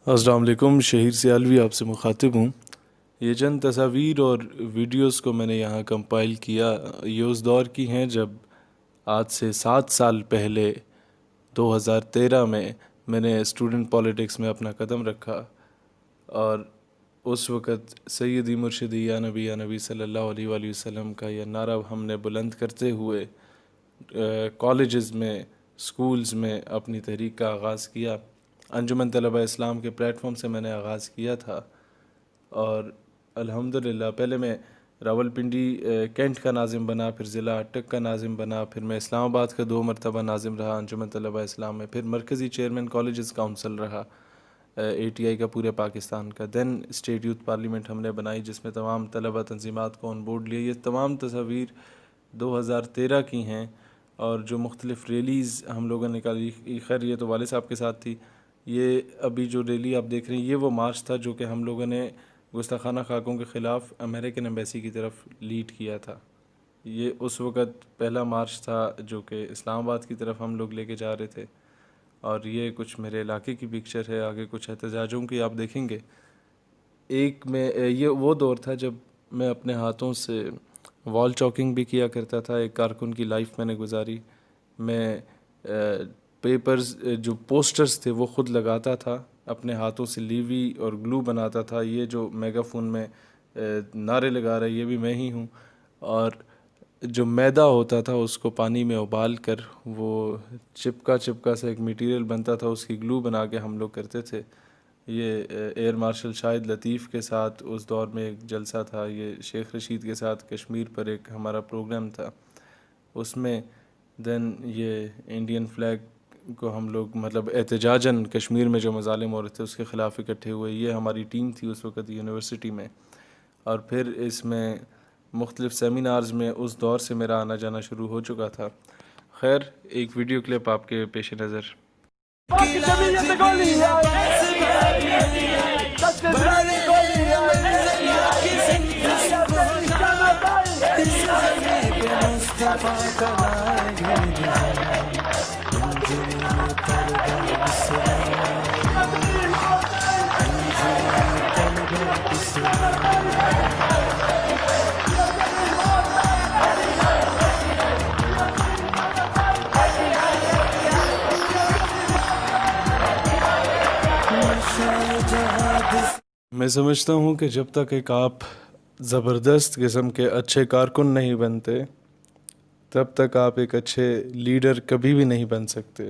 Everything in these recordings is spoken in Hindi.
अस्सलाम वालेकुम। शहीर सियालवी आपसे मुखातिब हूँ। ये चंद तस्वीर और वीडियोस को मैंने यहाँ कंपाइल किया, ये उस दौर की हैं जब आज से 7 साल पहले 2013 में मैंने स्टूडेंट पॉलिटिक्स में अपना कदम रखा। और उस वक़्त सैयदी मुर्शिदी या नबी सल्लल्लाहु अलैहि वसल्लम का यह नारा हमने बुलंद करते हुए कॉलेजेस में, स्कूल्स में अपनी तहरीक का आगाज़ किया। अंजुमन तलबा इस्लाम के प्लेटफॉर्म से मैंने आगाज़ किया था और अल्हम्दुलिल्लाह पहले मैं रावलपिंडी कैंट का नाज़िम बना, फिर ज़िला अटक का नाज़िम बना, फिर मैं इस्लामाबाद का 2 मरतबा नाज़िम रहा अंजुमन तलबा इस्लाम में, फिर मरकज़ी चेयरमैन कॉलेजेस काउंसिल रहा ATI का पूरे पाकिस्तान का। दैन स्टेट यूथ पार्लियामेंट हमने बनाई जिसमें तमाम तलबा तंजीमात को ऑन बोर्ड लिया। ये तमाम तस्वीर 2013 की हैं और जो मुख्तलिफ़ रैलीज़ हम लोगों ने निकाली, खैर ये तो वाले साहब के साथ थी। ये अभी जो रैली आप देख रहे हैं ये वो मार्च था जो कि हम लोगों ने गुस्ताखाना खाकों के ख़िलाफ़ अमेरिकन एम्बेसी की तरफ लीड किया था। ये उस वक़्त पहला मार्च था जो कि इस्लामाबाद की तरफ हम लोग लेके जा रहे थे। और ये कुछ मेरे इलाके की पिक्चर है, आगे कुछ एहतजाजों की आप देखेंगे। एक में ये वो दौर था जब मैं अपने हाथों से वॉल चॉकिंग भी किया करता था। एक कारकुन की लाइफ मैंने गुजारी। मैं पेपर्स जो पोस्टर्स थे वो ख़ुद लगाता था, अपने हाथों से लीवी और ग्लू बनाता था। ये जो मेगाफोन में नारे लगा रहा है ये भी मैं ही हूँ। और जो मैदा होता था उसको पानी में उबाल कर वो चिपका से एक मटेरियल बनता था, उसकी ग्लू बना के हम लोग करते थे। ये एयर मार्शल शाहिद लतीफ़ के साथ उस दौर में एक जलसा था, ये शेख रशीद के साथ कश्मीर पर एक हमारा प्रोग्राम था उसमें। दैन ये इंडियन फ्लैग को हम लोग मतलब एहतजाजन कश्मीर में जो मज़ालिम हो रहे थे उसके ख़िलाफ़ इकट्ठे हुए। ये हमारी टीम थी उस वक़्त यूनिवर्सिटी में। और फिर इसमें मुख्तलिफ़ सेमिनार्स में उस दौर से मेरा आना जाना शुरू हो चुका था। खैर एक वीडियो क्लिप आपके पेश नज़र। मैं समझता हूँ कि जब तक एक आप ज़बरदस्त किस्म के अच्छे कारकुन नहीं बनते तब तक आप एक अच्छे लीडर कभी भी नहीं बन सकते।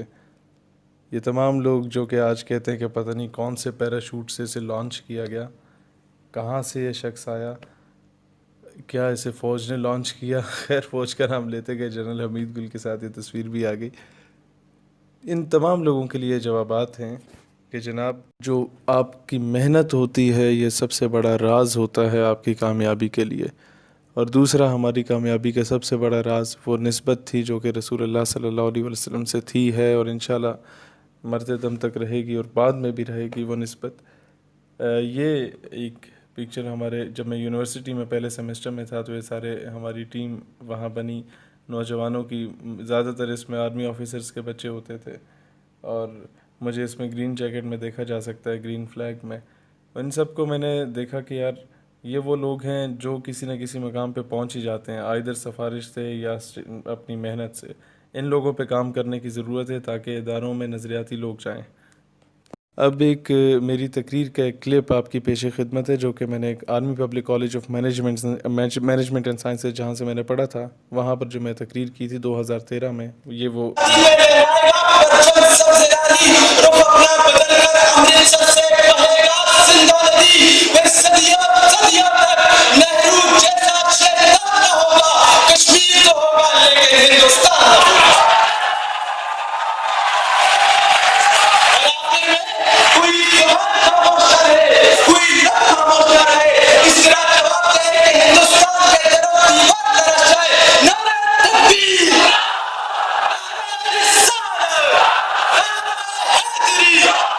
ये तमाम लोग जो कि आज कहते हैं कि पता नहीं कौन से पैराशूट से इसे लॉन्च किया गया, कहाँ से ये शख्स आया, क्या इसे फ़ौज ने लॉन्च किया। खैर फ़ौज का नाम लेते गए, जनरल हमीद गुल के साथ ये तस्वीर भी आ गई। इन तमाम लोगों के लिए जवाबात हैं कि जनाब जो आपकी मेहनत होती है ये सबसे बड़ा राज होता है आपकी कामयाबी के लिए। और दूसरा हमारी कामयाबी का सबसे बड़ा राज वो निस्बत थी जो कि रसूलुल्लाह सल्लल्लाहु अलैहि वसल्लम से थी, है और इंशाल्लाह मरते दम तक रहेगी और बाद में भी रहेगी वो निस्बत। ये एक पिक्चर हमारे जब मैं यूनिवर्सिटी में पहले सेमेस्टर में था तो ये सारे हमारी टीम वहाँ बनी नौजवानों की। ज़्यादातर इसमें आर्मी ऑफिसर्स के बच्चे होते थे और मुझे इसमें ग्रीन जैकेट में देखा जा सकता है, ग्रीन फ्लैग में। इन सब को मैंने देखा कि यार ये वो लोग हैं जो किसी न किसी मकाम पे पहुंच ही जाते हैं, आइदर सिफारिश से या अपनी मेहनत से। इन लोगों पे काम करने की ज़रूरत है ताकि इदारों में नज़रियाती लोग जाएं। अब एक मेरी तकरीर का एक क्लिप आपकी पेश खिदमत है जो कि मैंने एक army public college of management and sciences जहाँ से मैंने पढ़ा था वहाँ पर जो मैं तकरीर की थी 2013 में। ये वो Yeah.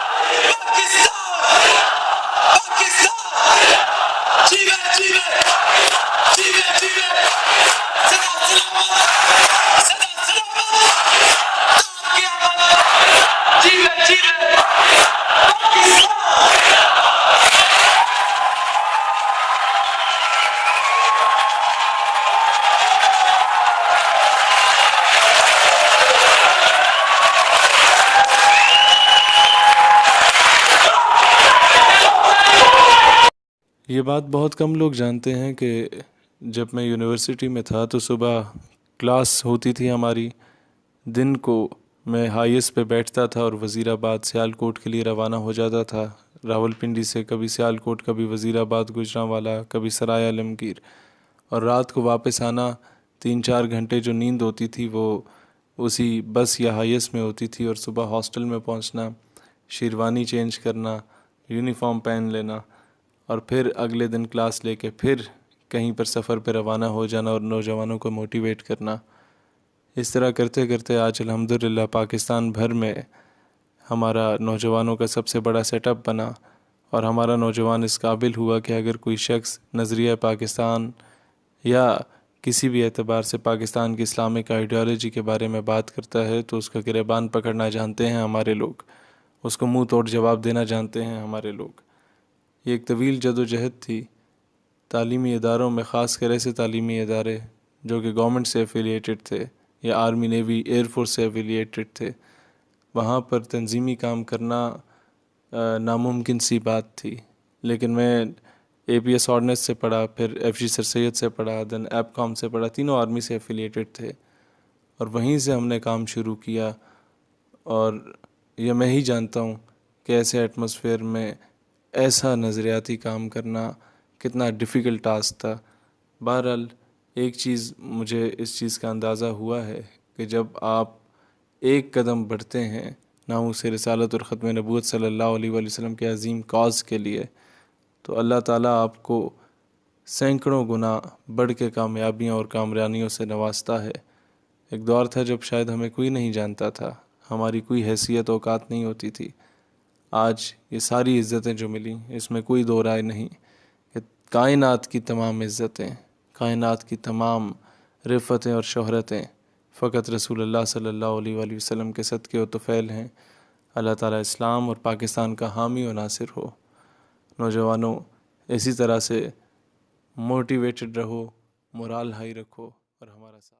ये बात बहुत कम लोग जानते हैं कि जब मैं यूनिवर्सिटी में था तो सुबह क्लास होती थी हमारी। दिन को मैं हाईएस्ट पे बैठता था और वज़ीराबाद सियालकोट के लिए रवाना हो जाता था। रावलपिंडी से कभी सियालकोट, कभी वज़ीराबाद, गुजरांवाला, कभी सराय आलमगीर। और रात को वापस आना, 3-4 घंटे जो नींद होती थी वो उसी बस या हाईएस्ट में होती थी। और सुबह हॉस्टल में पहुंचना, शेरवानी चेंज करना, यूनिफॉर्म पहन लेना और फिर अगले दिन क्लास लेके फिर कहीं पर सफ़र पर रवाना हो जाना और नौजवानों को मोटिवेट करना। इस तरह करते करते आज अल्हम्दुलिल्लाह पाकिस्तान भर में हमारा नौजवानों का सबसे बड़ा सेटअप बना। और हमारा नौजवान इस काबिल हुआ कि अगर कोई शख्स नज़रिया पाकिस्तान या किसी भी एतबार से पाकिस्तान की इस्लामिक आइडियोलॉजी के बारे में बात करता है तो उसका गिरेबान पकड़ना जानते हैं हमारे लोग, उसको मुंह तोड़ जवाब देना जानते हैं हमारे लोग। ये एक तवील जदोजहद थी। तालीमी इदारों में ख़ास कर ऐसे तालीमी इदारे जो कि गवर्नमेंट से एफिलिएटेड थे या आर्मी, नेवी, एयरफोर्स से एफिलिएटेड थे, वहाँ पर तंजीमी काम करना नामुमकिन सी बात थी। लेकिन मैं एपीएस ऑर्डिनेंस से पढ़ा, फिर एफजी सर सैयद से पढ़ा, देन एपकॉम से पढ़ा, तीनों आर्मी से एफिलिएटेड थे और वहीं से हमने काम शुरू किया। और यह मैं ही जानता हूँ कि ऐसे एटमॉस्फेयर में ऐसा नज़रियाती काम करना कितना डिफ़िकल्ट टास्क था। बहरहाल एक चीज़ मुझे इस चीज़ का अंदाज़ा हुआ है कि जब आप एक कदम बढ़ते हैं नामूस रिसालत और ख़त्म नबूवत सल्लल्लाहु अलैहि वसल्लम के अज़ीम कॉज़ के लिए, तो अल्लाह ताला आपको सैकड़ों गुना बढ़ के कामयाबियों और कामरानियों से नवाजता है। एक दौर था जब शायद हमें कोई नहीं जानता था, हमारी कोई हैसियत औकात नहीं होती थी। आज ये सारी इज़्ज़तें जो मिली, इसमें कोई दो राय नहीं कि कायनात की तमाम इज़्ज़तें, कायनात की तमाम रिफ़तें और शोहरतें फ़कत रसूलुल्लाह सल्लल्लाहु अलैहि वसल्लम के सदक़े व तुफ़ैल हैं। अल्लाह ताला इस्लाम और पाकिस्तान का हामी और नासिर हो। नौजवानों, इसी तरह से मोटिवेटेड रहो, मोराल हाई रखो और हमारा साथ